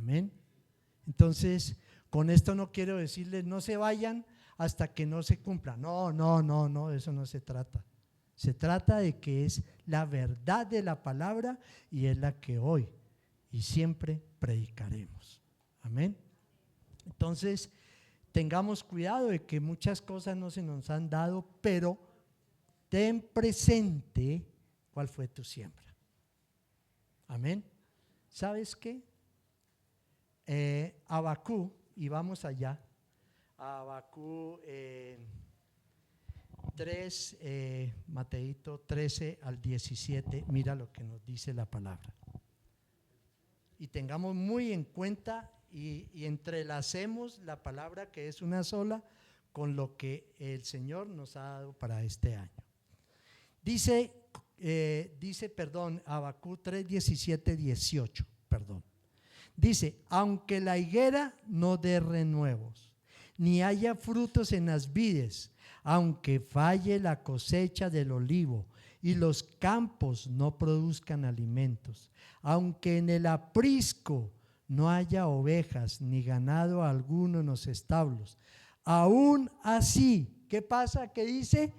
Amén. Entonces, con esto no quiero decirles no se vayan hasta que no se cumpla. No, no, no, no, de eso no se trata. Se trata de que es la verdad de la palabra y es la que hoy y siempre predicaremos. Amén. Entonces, tengamos cuidado de que muchas cosas no se nos han dado, pero ten presente cuál fue tu siembra. Amén. ¿Sabes qué? Habacú, y vamos allá, Habacú 3, Mateito 13 al 17, mira lo que nos dice la palabra. Y tengamos muy en cuenta y entrelacemos la palabra que es una sola con lo que el Señor nos ha dado para este año. Dice, Habacú 3, 17, 18, perdón. Dice, aunque la higuera no dé renuevos, ni haya frutos en las vides, aunque falle la cosecha del olivo y los campos no produzcan alimentos, aunque en el aprisco no haya ovejas ni ganado alguno en los establos, aún así, ¿qué pasa? ¿Qué dice?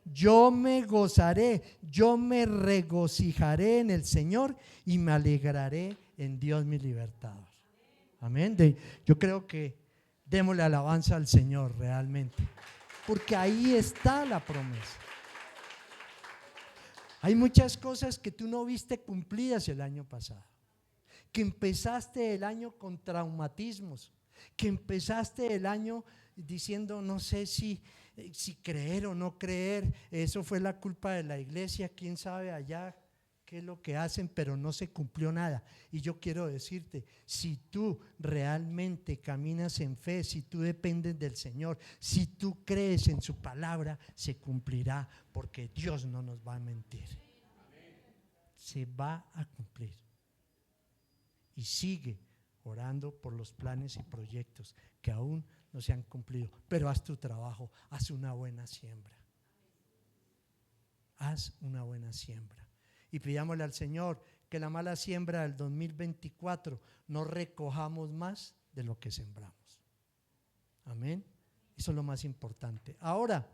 Yo me gozaré, yo me regocijaré en el Señor y me alegraré en Dios mi libertador. Amén. Yo creo que démosle alabanza al Señor realmente, porque ahí está la promesa. Hay muchas cosas que tú no viste cumplidas el año pasado, que empezaste el año con traumatismos, que empezaste el año diciendo no sé si creer o no creer, eso fue la culpa de la iglesia, quién sabe allá qué es lo que hacen, pero no se cumplió nada. Y yo quiero decirte, si tú realmente caminas en fe, si tú dependes del Señor, si tú crees en su palabra, se cumplirá, porque Dios no nos va a mentir. Se va a cumplir. Y sigue orando por los planes y proyectos que aún no se han cumplido, pero haz tu trabajo, haz una buena siembra. Haz una buena siembra. Y pidámosle al Señor que la mala siembra del 2024 no recojamos más de lo que sembramos. Amén. Eso es lo más importante. Ahora,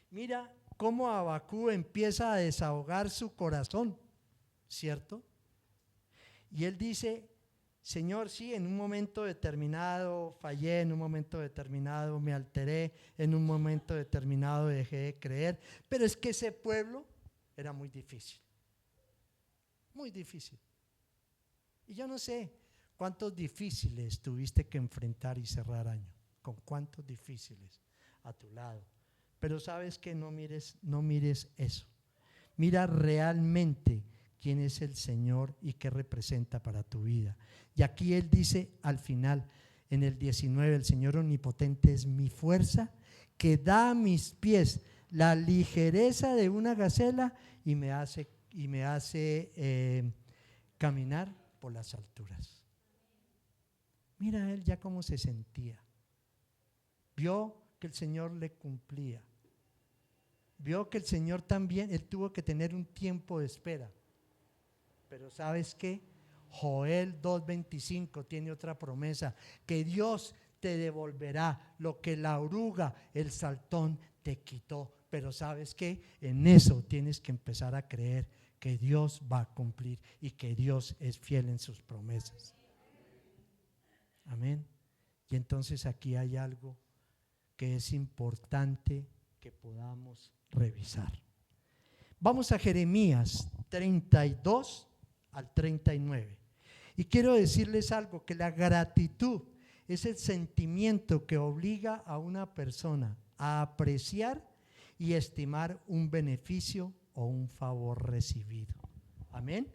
mira cómo Habacú empieza a desahogar su corazón, ¿cierto? Y él dice, Señor, sí, en un momento determinado fallé, en un momento determinado me alteré, en un momento determinado dejé de creer, pero es que ese pueblo era muy difícil, muy difícil. Y yo no sé cuántos difíciles tuviste que enfrentar y cerrar año, con cuántos difíciles a tu lado, pero sabes que no mires eso, mira realmente quién es el Señor y qué representa para tu vida. Y aquí él dice al final, en el 19, el Señor omnipotente es mi fuerza, que da a mis pies la ligereza de una gacela y me hace caminar por las alturas. Mira él ya cómo se sentía. Vio que el Señor le cumplía. Vio que el Señor también, él tuvo que tener un tiempo de espera. Pero ¿sabes qué? Joel 2:25 tiene otra promesa, que Dios te devolverá lo que la oruga, el saltón te quitó. Pero ¿sabes qué? En eso tienes que empezar a creer que Dios va a cumplir y que Dios es fiel en sus promesas. Amén. Y entonces aquí hay algo que es importante que podamos revisar. Vamos a Jeremías 32 al 39. Y quiero decirles algo, que la gratitud es el sentimiento que obliga a una persona a apreciar y estimar un beneficio o un favor recibido. Amén.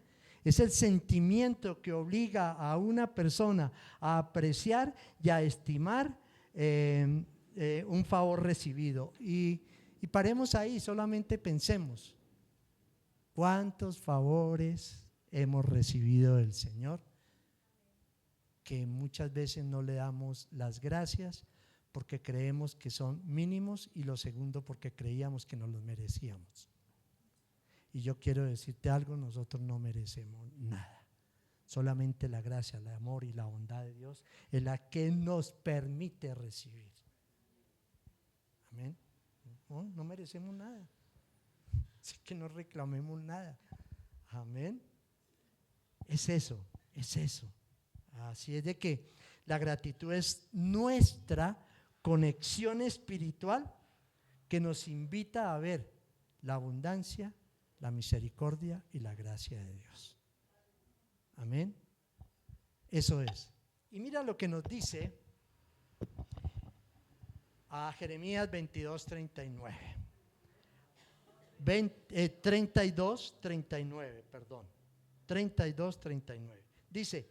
Es el sentimiento que obliga a una persona a apreciar y a estimar un favor recibido. Y paremos ahí, solamente pensemos, ¿cuántos favores hemos recibido del Señor? Que muchas veces no le damos las gracias porque creemos que son mínimos, y lo segundo porque creíamos que no los merecíamos. Y yo quiero decirte algo, nosotros no merecemos nada. Solamente la gracia, el amor y la bondad de Dios es la que nos permite recibir. Amén. No merecemos nada. Así que no reclamemos nada. Amén. Es eso. Así es de que la gratitud es nuestra conexión espiritual que nos invita a ver la abundancia, la misericordia y la gracia de Dios. Amén. Eso es. Y mira lo que nos dice a Jeremías 22:39. 32:39, perdón. 32:39. Dice: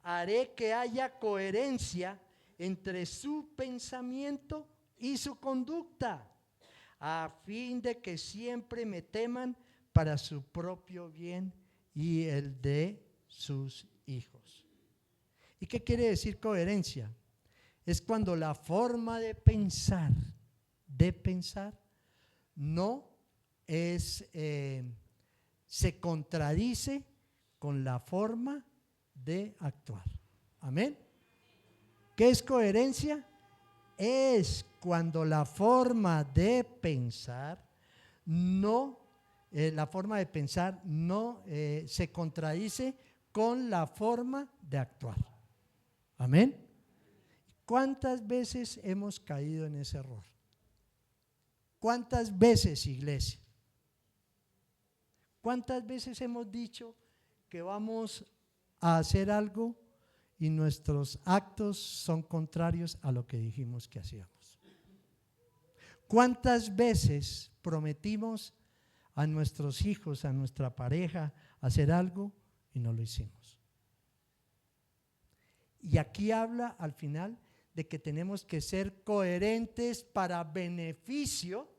haré que haya coherencia entre su pensamiento y su conducta, a fin de que siempre me teman para su propio bien y el de sus hijos. ¿Y qué quiere decir coherencia? Es cuando la forma de pensar no es, se contradice con la forma de actuar. Amén. ¿Qué es coherencia? Es cuando la forma de pensar no se contradice con la forma de actuar. Amén. ¿Cuántas veces hemos caído en ese error? ¿Cuántas veces, iglesia? ¿Cuántas veces hemos dicho que vamos a hacer algo y nuestros actos son contrarios a lo que dijimos que hacíamos? ¿Cuántas veces prometimos a nuestros hijos, a nuestra pareja, hacer algo y no lo hicimos? Y aquí habla al final de que tenemos que ser coherentes para beneficio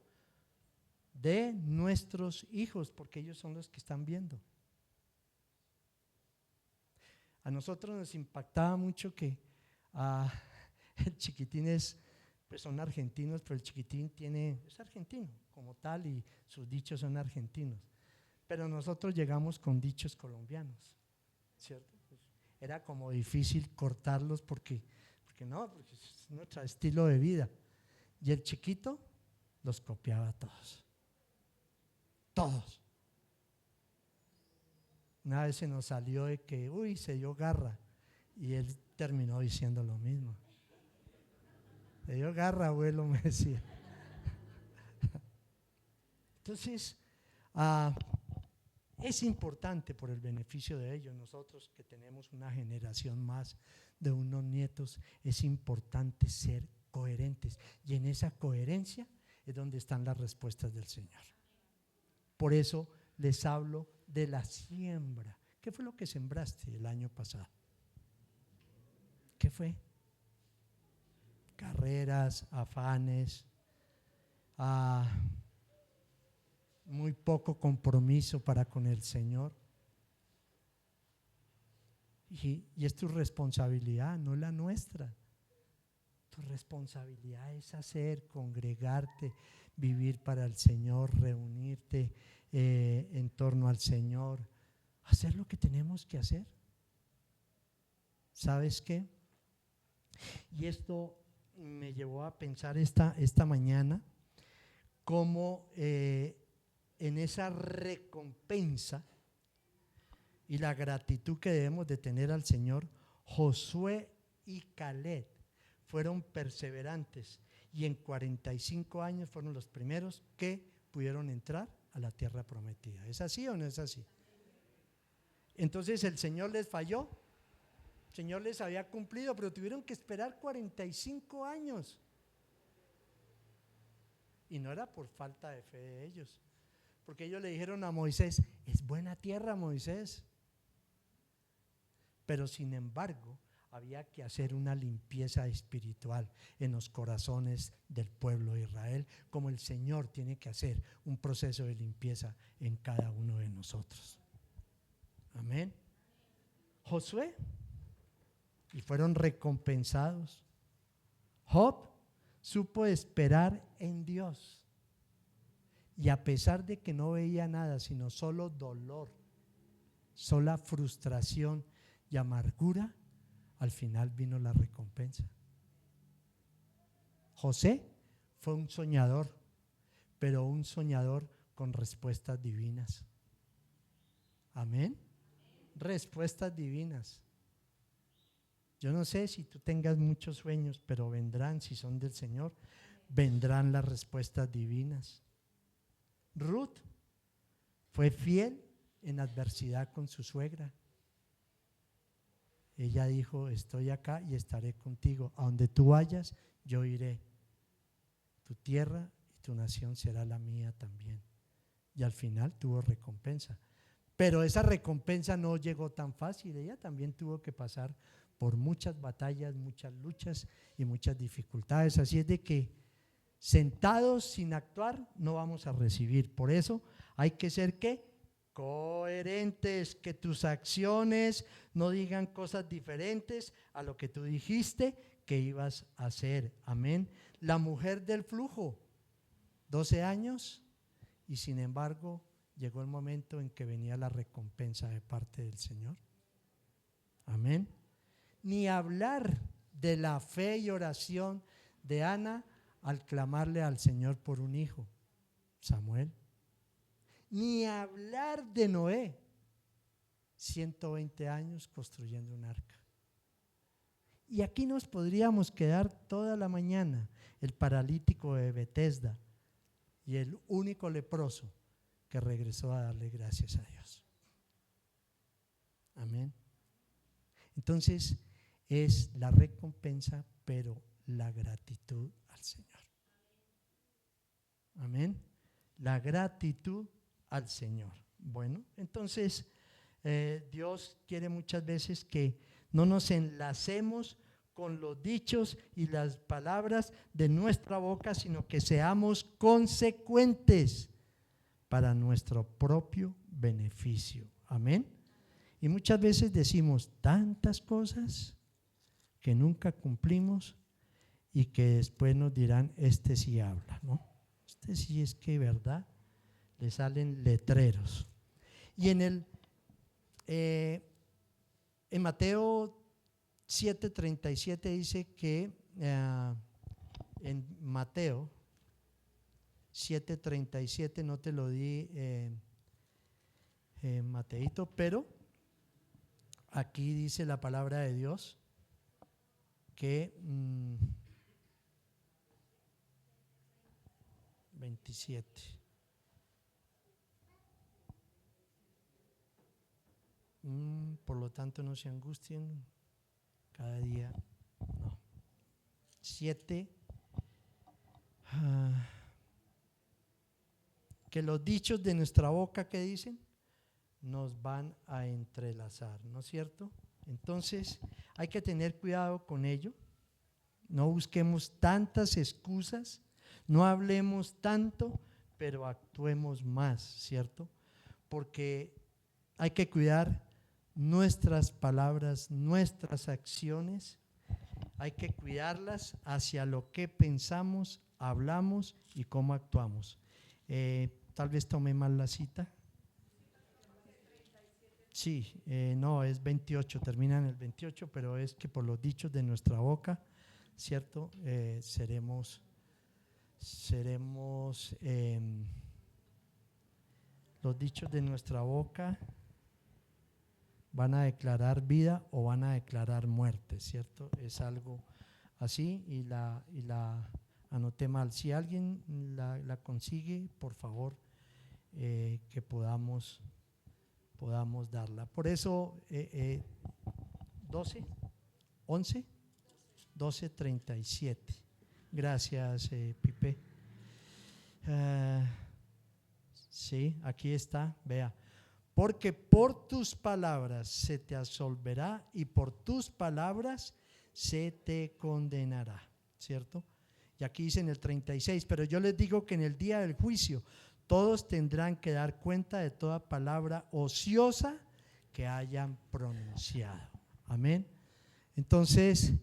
de nuestros hijos, porque ellos son los que están viendo. A nosotros nos impactaba mucho que el chiquitín pues son argentinos, pero el chiquitín es argentino como tal y sus dichos son argentinos. Pero nosotros llegamos con dichos colombianos, ¿cierto? Pues era como difícil cortarlos porque es nuestro estilo de vida. Y el chiquito los copiaba a todos. Todos. Una vez se nos salió de que, se dio garra. Y él terminó diciendo lo mismo. Se dio garra, abuelo, me decía. Entonces, es importante por el beneficio de ellos. Nosotros que tenemos una generación más de unos nietos, es importante ser coherentes. Y en esa coherencia es donde están las respuestas del Señor. Por eso les hablo de la siembra. ¿Qué fue lo que sembraste el año pasado? ¿Qué fue? Carreras, afanes, muy poco compromiso para con el Señor. Y es tu responsabilidad, no la nuestra. Tu responsabilidad es hacer, congregarte, vivir para el Señor, reunirte en torno al Señor, hacer lo que tenemos que hacer. ¿Sabes qué? Y esto me llevó a pensar esta mañana cómo en esa recompensa y la gratitud que debemos de tener al Señor, Josué y Caleb fueron perseverantes y en 45 años fueron los primeros que pudieron entrar a la tierra prometida. ¿Es así o no es así? Entonces el Señor les falló, el Señor les había cumplido, pero tuvieron que esperar 45 años. Y no era por falta de fe de ellos, porque ellos le dijeron a Moisés: es buena tierra, Moisés. Pero sin embargo, había que hacer una limpieza espiritual en los corazones del pueblo de Israel, como el Señor tiene que hacer un proceso de limpieza en cada uno de nosotros. Amén. Josué, y fueron recompensados. Job supo esperar en Dios, y a pesar de que no veía nada, sino solo dolor, sola frustración, y amargura, al final vino la recompensa. José fue un soñador, pero un soñador con respuestas divinas. Amén. Respuestas divinas. Yo no sé si tú tengas muchos sueños, pero vendrán, si son del Señor, vendrán las respuestas divinas. Ruth fue fiel en adversidad con su suegra. Ella dijo: estoy acá y estaré contigo. A donde tú vayas, yo iré. Tu tierra y tu nación será la mía también. Y al final tuvo recompensa. Pero esa recompensa no llegó tan fácil. Ella también tuvo que pasar por muchas batallas, muchas luchas y muchas dificultades. Así es de que sentados sin actuar no vamos a recibir. Por eso hay que ser ¿qué? Coherentes, que tus acciones no digan cosas diferentes a lo que tú dijiste que ibas a hacer. Amén. La mujer del flujo, 12 años, y sin embargo llegó el momento en que venía la recompensa de parte del Señor. Amén. Ni hablar de la fe y oración de Ana al clamarle al Señor por un hijo, Samuel. Ni hablar de Noé, 120 años construyendo un arca. Y aquí nos podríamos quedar toda la mañana. El paralítico de Betesda y el único leproso que regresó a darle gracias a Dios. Amén. Entonces es la recompensa, pero la gratitud al Señor. Amén. La gratitud al Señor. Bueno, entonces Dios quiere muchas veces que no nos enlacemos con los dichos y las palabras de nuestra boca, sino que seamos consecuentes para nuestro propio beneficio. Amén. Y muchas veces decimos tantas cosas que nunca cumplimos y que después nos dirán: este sí habla, ¿no? Este sí es que, ¿verdad? Le salen letreros. Y en Mateo 7:37 dice que en Mateo 7:37, no te lo di Mateito, pero aquí dice la palabra de Dios que 27. Por lo tanto, no se angustien cada día. No. 7. Que los dichos de nuestra boca, ¿qué dicen? Nos van a entrelazar, ¿no es cierto? Entonces hay que tener cuidado con ello. No busquemos tantas excusas, no hablemos tanto, pero actuemos más, ¿cierto? Porque hay que cuidar nuestras palabras, nuestras acciones, hay que cuidarlas hacia lo que pensamos, hablamos y cómo actuamos. Tal vez tomé mal la cita. Sí, no, es 28, termina en el 28, pero es que por los dichos de nuestra boca, ¿cierto? Seremos los dichos de nuestra boca van a declarar vida o van a declarar muerte, ¿cierto? Es algo así y la anoté mal. Si alguien la consigue, por favor, que podamos darla. Por eso 12:37. Gracias, Pipe. Sí, aquí está, vea. Porque por tus palabras se te absolverá y por tus palabras se te condenará, ¿cierto? Y aquí dice en el 36, pero yo les digo que en el día del juicio todos tendrán que dar cuenta de toda palabra ociosa que hayan pronunciado. Amén. Entonces,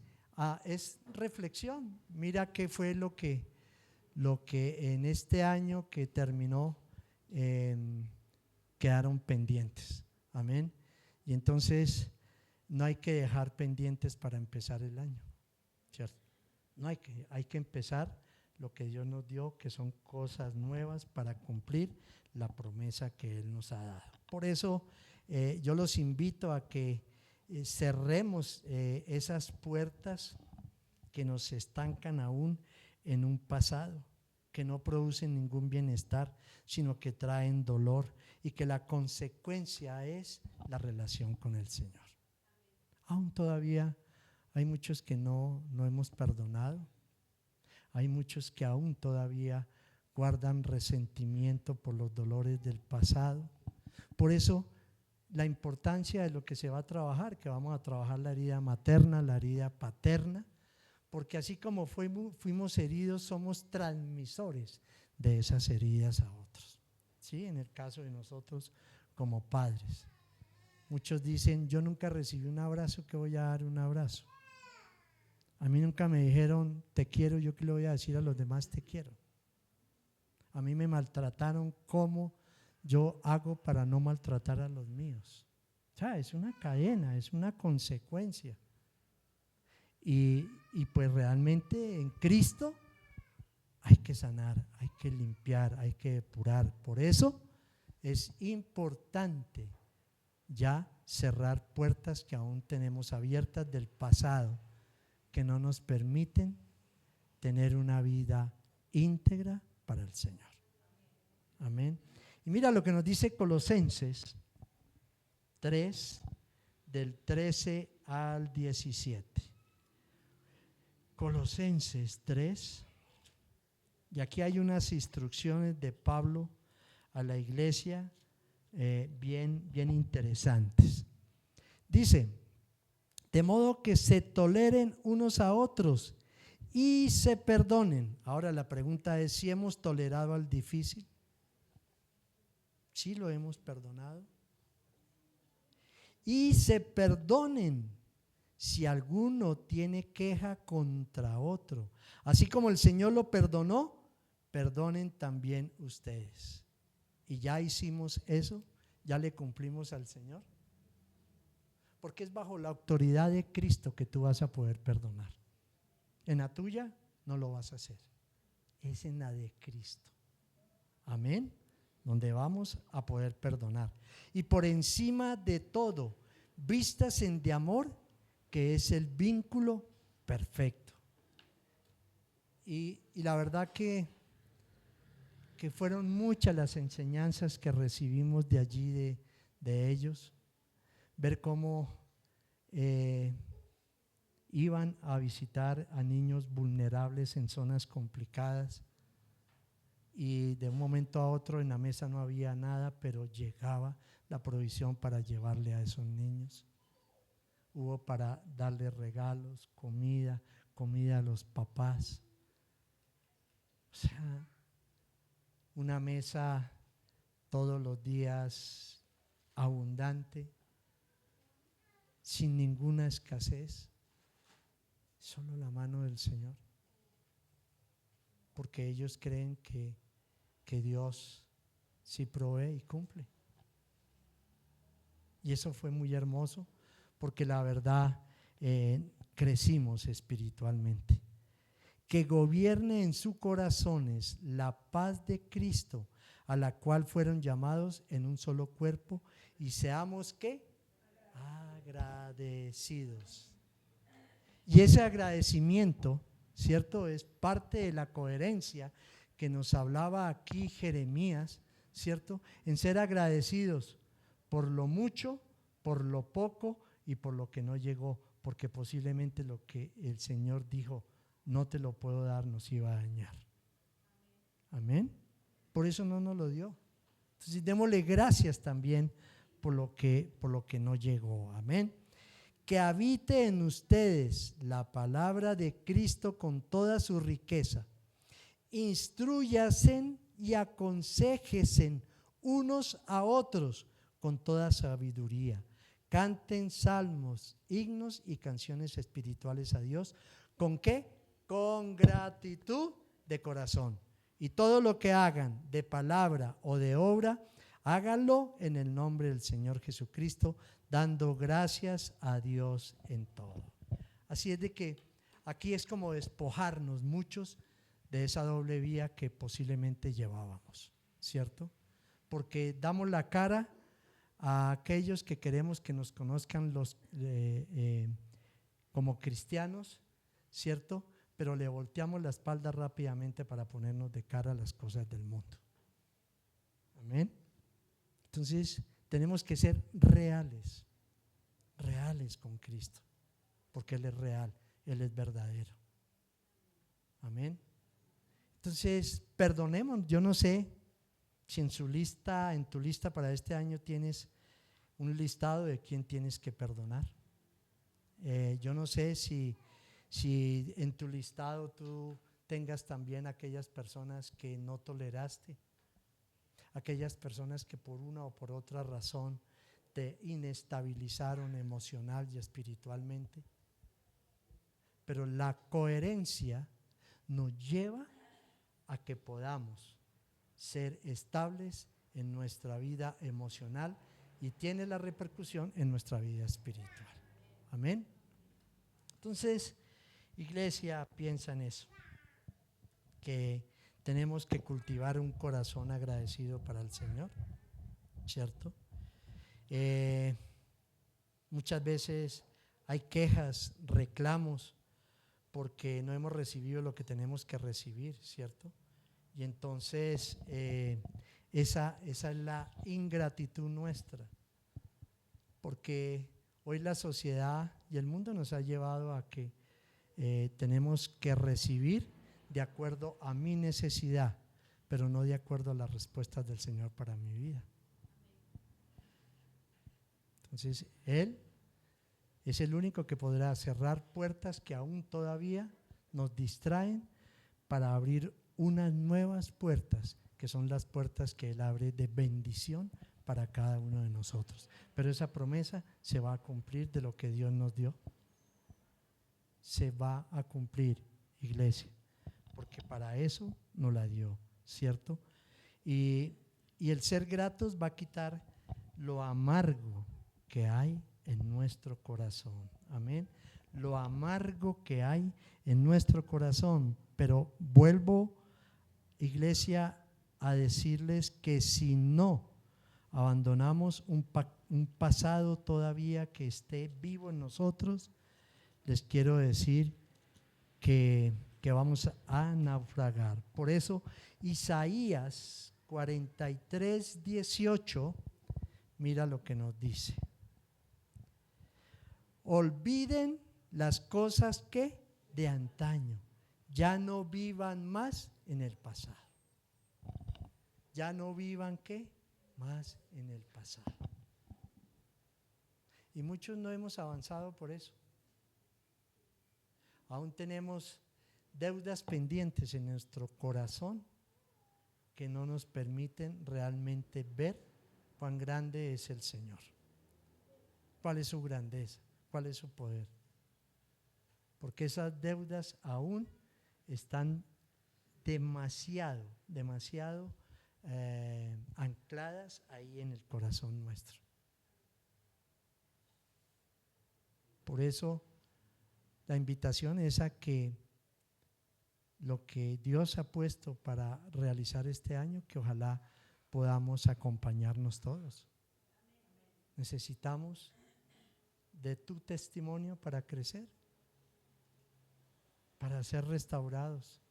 es reflexión. Mira qué fue lo que en este año que terminó quedaron pendientes. Amén. Y entonces no hay que dejar pendientes para empezar el año, ¿cierto? No hay que empezar lo que Dios nos dio, que son cosas nuevas para cumplir la promesa que Él nos ha dado. Por eso yo los invito a que cerremos esas puertas que nos estancan aún en un pasado, que no producen ningún bienestar, sino que traen dolor, y que la consecuencia es la relación con el Señor. Aún todavía hay muchos que no hemos perdonado, hay muchos que aún todavía guardan resentimiento por los dolores del pasado. Por eso la importancia de lo que se va a trabajar, que vamos a trabajar la herida materna, la herida paterna, porque así como fuimos heridos, somos transmisores de esas heridas a otros. ¿Sí? En el caso de nosotros como padres. Muchos dicen, yo nunca recibí un abrazo, ¿qué voy a dar un abrazo? A mí nunca me dijeron, te quiero, yo qué le voy a decir a los demás, te quiero. A mí me maltrataron, ¿cómo yo hago para no maltratar a los míos? O sea, es una cadena, es una consecuencia. Y pues realmente en Cristo hay que sanar, hay que limpiar, hay que depurar. Por eso es importante ya cerrar puertas que aún tenemos abiertas del pasado, que no nos permiten tener una vida íntegra para el Señor. Amén. Y mira lo que nos dice Colosenses 3, del 13 al 17. Colosenses 3, y aquí hay unas instrucciones de Pablo a la iglesia bien interesantes. Dice, de modo que se toleren unos a otros y se perdonen. Ahora la pregunta es, ¿si hemos tolerado al difícil? ¿Sí lo hemos perdonado? Y se perdonen si alguno tiene queja contra otro. Así como el Señor lo perdonó, perdonen también ustedes. ¿Y ya hicimos eso? ¿Ya le cumplimos al Señor? Porque es bajo la autoridad de Cristo que tú vas a poder perdonar. En la tuya no lo vas a hacer. Es en la de Cristo. Amén. Donde vamos a poder perdonar. Y por encima de todo, vístanse de amor, que es el vínculo perfecto. Y la verdad que fueron muchas las enseñanzas que recibimos de allí, de ellos. Ver cómo iban a visitar a niños vulnerables en zonas complicadas, y de un momento a otro en la mesa no había nada, pero llegaba la provisión para llevarle a esos niños. Hubo para darle regalos, comida a los papás. O sea, una mesa todos los días abundante, sin ninguna escasez, solo la mano del Señor, porque ellos creen que Dios sí provee y cumple. Y eso fue muy hermoso, porque la verdad crecimos espiritualmente. Que gobierne en sus corazones la paz de Cristo, a la cual fueron llamados en un solo cuerpo, y seamos ¿qué? Agradecidos. Y ese agradecimiento, ¿cierto?, es parte de la coherencia que nos hablaba aquí Jeremías, ¿cierto?, en ser agradecidos por lo mucho, por lo poco y por lo que no llegó, porque posiblemente lo que el Señor dijo, no te lo puedo dar, nos iba a dañar. Amén. Por eso no nos lo dio. Entonces démosle gracias también por lo que no llegó. Amén. Que habite en ustedes la palabra de Cristo con toda su riqueza. Instrúyasen y aconséjesen unos a otros con toda sabiduría. Canten salmos, himnos y canciones espirituales a Dios. ¿Con qué? Con gratitud de corazón. Y todo lo que hagan de palabra o de obra, Hágalo en el nombre del Señor Jesucristo, dando gracias a Dios en todo. Así es de que aquí es como despojarnos muchos de esa doble vía que posiblemente llevábamos, ¿cierto? Porque damos la cara a aquellos que queremos que nos conozcan como cristianos, ¿cierto? Pero le volteamos la espalda rápidamente para ponernos de cara a las cosas del mundo. Amén. Entonces tenemos que ser reales con Cristo, porque Él es real, Él es verdadero. Amén. Entonces perdonemos. Yo no sé si en tu lista para este año tienes un listado de quién tienes que perdonar. Yo no sé si en tu listado tú tengas también aquellas personas que no toleraste, aquellas personas que por una o por otra razón te inestabilizaron emocional y espiritualmente. Pero la coherencia nos lleva a que podamos ser estables en nuestra vida emocional y tiene la repercusión en nuestra vida espiritual. Amén. Entonces, iglesia, piensa en eso, que tenemos que cultivar un corazón agradecido para el Señor, ¿cierto? Muchas veces hay quejas, reclamos, porque no hemos recibido lo que tenemos que recibir, ¿cierto? Y entonces esa es la ingratitud nuestra, porque hoy la sociedad y el mundo nos ha llevado a que tenemos que recibir de acuerdo a mi necesidad, pero no de acuerdo a las respuestas del Señor para mi vida. Entonces Él es el único que podrá cerrar puertas que aún todavía nos distraen para abrir unas nuevas puertas, que son las puertas que Él abre de bendición para cada uno de nosotros. Pero esa promesa se va a cumplir de lo que Dios nos dio. Se va a cumplir, iglesia, porque para eso nos la dio, ¿cierto? Y el ser gratos va a quitar lo amargo que hay en nuestro corazón. Amén. Lo amargo que hay en nuestro corazón. Pero vuelvo, iglesia, a decirles que si no abandonamos un pasado todavía que esté vivo en nosotros, les quiero decir que vamos a naufragar. Por eso Isaías 43:18, mira lo que nos dice. Olviden las cosas que de antaño, ya no vivan más en el pasado. Ya no vivan ¿qué? Más en el pasado. Y muchos no hemos avanzado por eso. Aún tenemos deudas pendientes en nuestro corazón que no nos permiten realmente ver cuán grande es el Señor. ¿Cuál es su grandeza? ¿Cuál es su poder? Porque esas deudas aún están demasiado ancladas ahí en el corazón nuestro. Por eso la invitación es a que lo que Dios ha puesto para realizar este año, que ojalá podamos acompañarnos todos. Necesitamos de tu testimonio para crecer, para ser restaurados.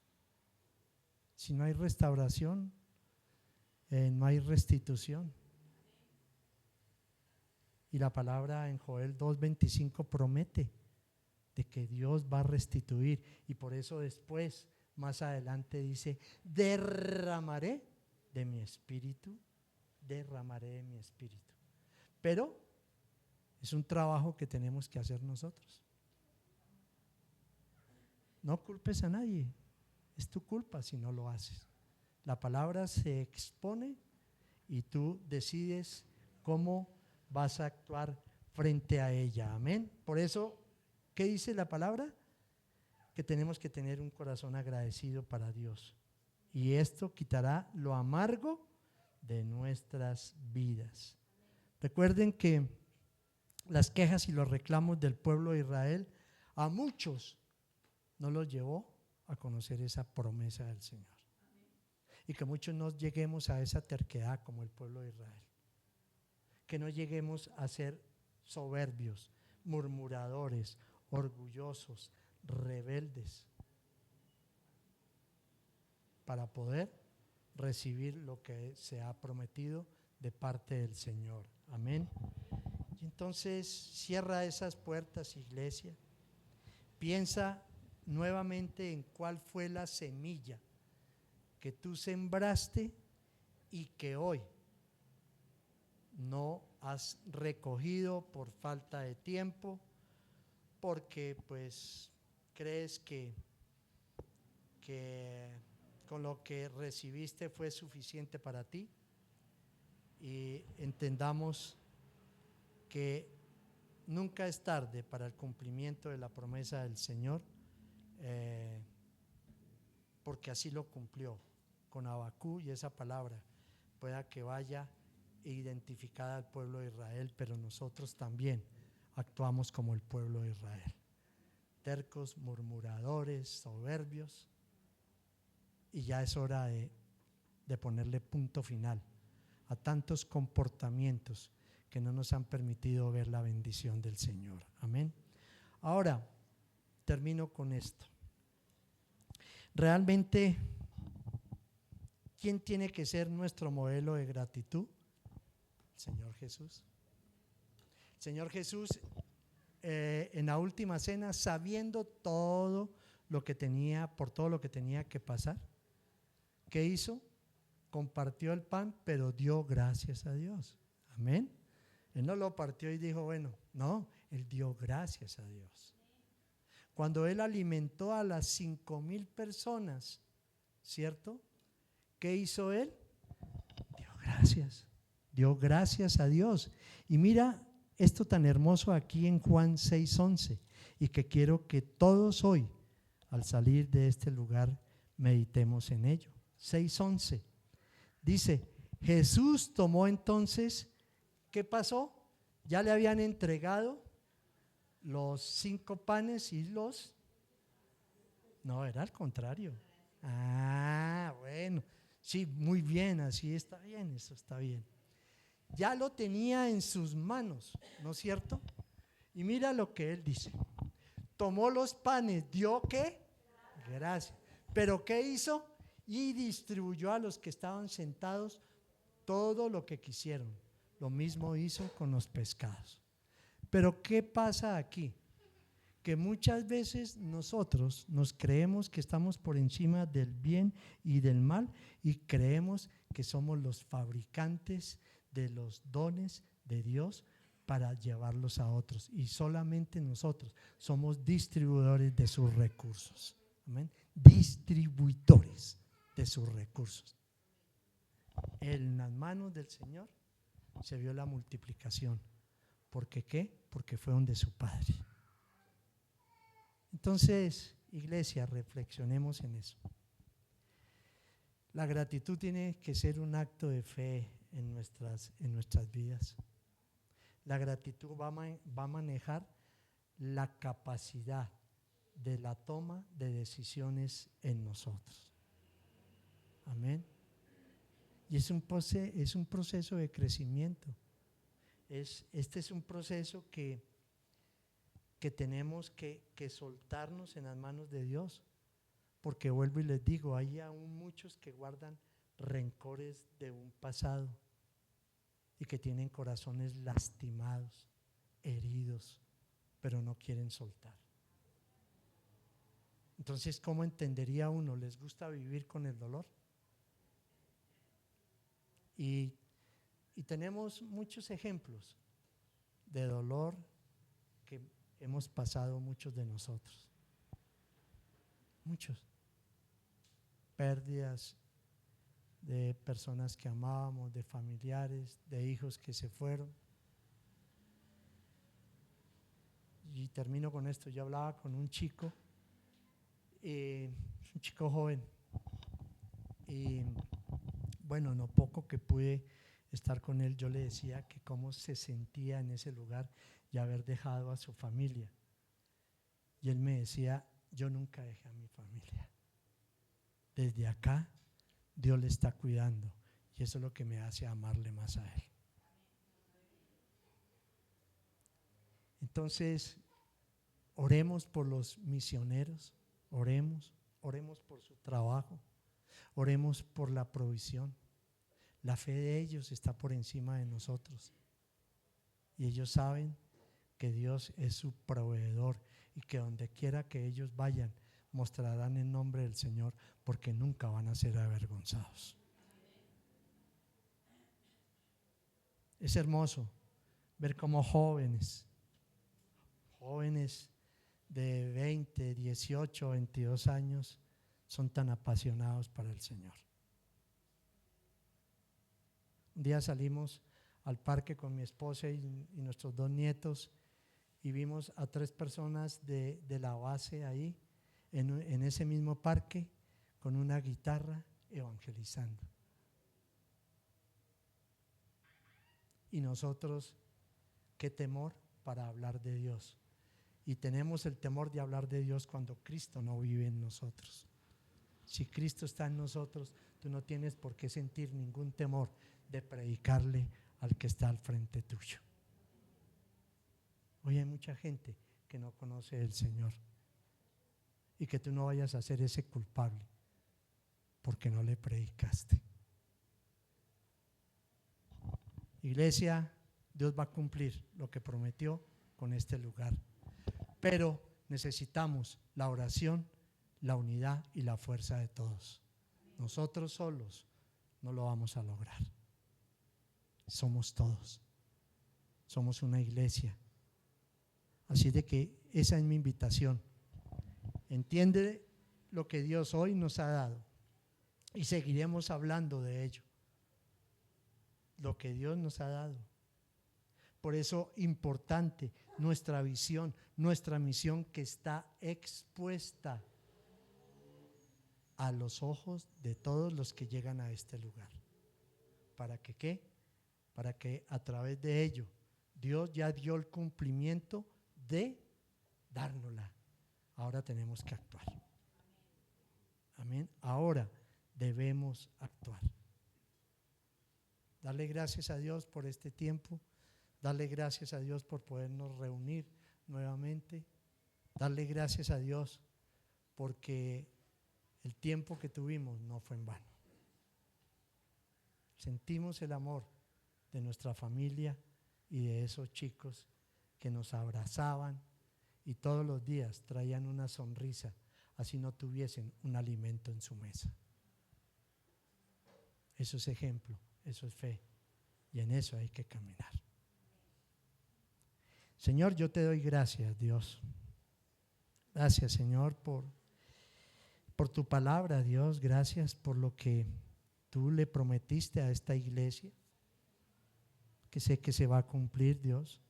Si no hay restauración, no hay restitución. Y la palabra en Joel 2:25 promete de que Dios va a restituir, y por eso después, más adelante dice, derramaré de mi espíritu, pero es un trabajo que tenemos que hacer nosotros. No culpes a nadie, es tu culpa si no lo haces. La palabra se expone y tú decides cómo vas a actuar frente a ella. Amén. Por eso, ¿qué dice la palabra? Que tenemos que tener un corazón agradecido para Dios. Y esto quitará lo amargo de nuestras vidas. Recuerden que las quejas y los reclamos del pueblo de Israel a muchos no los llevó a conocer esa promesa del Señor. Y que muchos no lleguemos a esa terquedad como el pueblo de Israel. Que no lleguemos a ser soberbios, murmuradores, orgullosos, rebeldes, para poder recibir lo que se ha prometido de parte del Señor. Amén. Y entonces cierra esas puertas, iglesia. Piensa nuevamente en cuál fue la semilla que tú sembraste y que hoy no has recogido por falta de tiempo, porque pues crees que con lo que recibiste fue suficiente para ti. Y entendamos que nunca es tarde para el cumplimiento de la promesa del Señor, porque así lo cumplió con Abacú, y esa palabra pueda que vaya identificada al pueblo de Israel, pero nosotros también actuamos como el pueblo de Israel, tercos, murmuradores, soberbios, y ya es hora de ponerle punto final a tantos comportamientos que no nos han permitido ver la bendición del Señor. Amén. Ahora, termino con esto. Realmente, ¿quién tiene que ser nuestro modelo de gratitud? El Señor Jesús. El Señor Jesús, en la última cena, sabiendo todo lo que tenía, por todo lo que tenía que pasar, ¿qué hizo? Compartió el pan, pero dio gracias a Dios. Amén. Él no lo partió y dijo, bueno, no, él dio gracias a Dios. Cuando él alimentó a las 5,000 personas, ¿cierto? ¿Qué hizo él? Dio gracias a Dios. Y mira esto tan hermoso aquí en Juan 6:11, y que quiero que todos hoy, al salir de este lugar, meditemos en ello. 6:11 dice: Jesús tomó entonces, ¿qué pasó? Ya le habían entregado los 5 panes y los… No, era al contrario. Ah, bueno, sí, muy bien, así está bien, eso está bien. Ya lo tenía en sus manos, ¿no es cierto? Y mira lo que él dice. Tomó los panes, dio ¿qué? Gracias. ¿Pero qué hizo? Y distribuyó a los que estaban sentados todo lo que quisieron. Lo mismo hizo con los pescados. Pero ¿qué pasa aquí? Que muchas veces nosotros nos creemos que estamos por encima del bien y del mal, y creemos que somos los fabricantes de los dones de Dios para llevarlos a otros, y solamente nosotros somos distribuidores de sus recursos. Amén. Distribuidores de sus recursos. En las manos del Señor se vio la multiplicación. ¿Por qué qué? Porque fue donde su Padre. Entonces, iglesia, reflexionemos en eso. La gratitud tiene que ser un acto de fe en nuestras vidas. La gratitud va a manejar la capacidad de la toma de decisiones en nosotros. Amén. Y es un proceso de crecimiento. Este es un proceso que tenemos que soltarnos en las manos de Dios, porque vuelvo y les digo, hay aún muchos que guardan rencores de un pasado y que tienen corazones lastimados, heridos, pero no quieren soltar. Entonces, ¿cómo entendería uno? ¿Les gusta vivir con el dolor? Y tenemos muchos ejemplos de dolor que hemos pasado muchos de nosotros. Muchos. Pérdidas de personas que amábamos, de familiares, de hijos que se fueron. Y termino con esto. Yo hablaba con un chico joven, y bueno, no poco que pude estar con él, yo le decía que cómo se sentía en ese lugar y haber dejado a su familia. Y él me decía, yo nunca dejé a mi familia. Desde acá Dios le está cuidando y eso es lo que me hace amarle más a él. Entonces, oremos por los misioneros, oremos por su trabajo, oremos por la provisión. La fe de ellos está por encima de nosotros y ellos saben que Dios es su proveedor y que donde quiera que ellos vayan mostrarán el nombre del Señor, porque nunca van a ser avergonzados. Es hermoso ver cómo jóvenes de 20, 18, 22 años son tan apasionados para el Señor. Un día salimos al parque con mi esposa y nuestros 2 nietos y vimos a 3 personas de la base ahí en ese mismo parque con una guitarra evangelizando. Y nosotros, qué temor para hablar de Dios. Y tenemos el temor de hablar de Dios cuando Cristo no vive en nosotros. Si Cristo está en nosotros, tú no tienes por qué sentir ningún temor de predicarle al que está al frente tuyo. Hoy hay mucha gente que no conoce el Señor y que tú no vayas a ser ese culpable porque no le predicaste. Iglesia, Dios va a cumplir lo que prometió con este lugar, pero necesitamos la oración, la unidad y la fuerza de todos. Nosotros solos no lo vamos a lograr. Somos todos, somos una iglesia. Así de que esa es mi invitación. Entiende lo que Dios hoy nos ha dado y seguiremos hablando de ello. Lo que Dios nos ha dado. Por eso importante nuestra visión, nuestra misión que está expuesta a los ojos de todos los que llegan a este lugar. ¿Para que qué? Para que a través de ello Dios ya dio el cumplimiento de dárnosla. Ahora tenemos que actuar. Amén. Ahora debemos actuar. Darle gracias a Dios por este tiempo. Darle gracias a Dios por podernos reunir nuevamente. Darle gracias a Dios porque el tiempo que tuvimos no fue en vano. Sentimos el amor de nuestra familia y de esos chicos que nos abrazaban y todos los días traían una sonrisa, así no tuviesen un alimento en su mesa. Eso es ejemplo, eso es fe y en eso hay que caminar. Señor, yo te doy gracias, Dios. Gracias, Señor, por tu palabra, Dios. Gracias por lo que tú le prometiste a esta iglesia, que sé que se va a cumplir, Dios.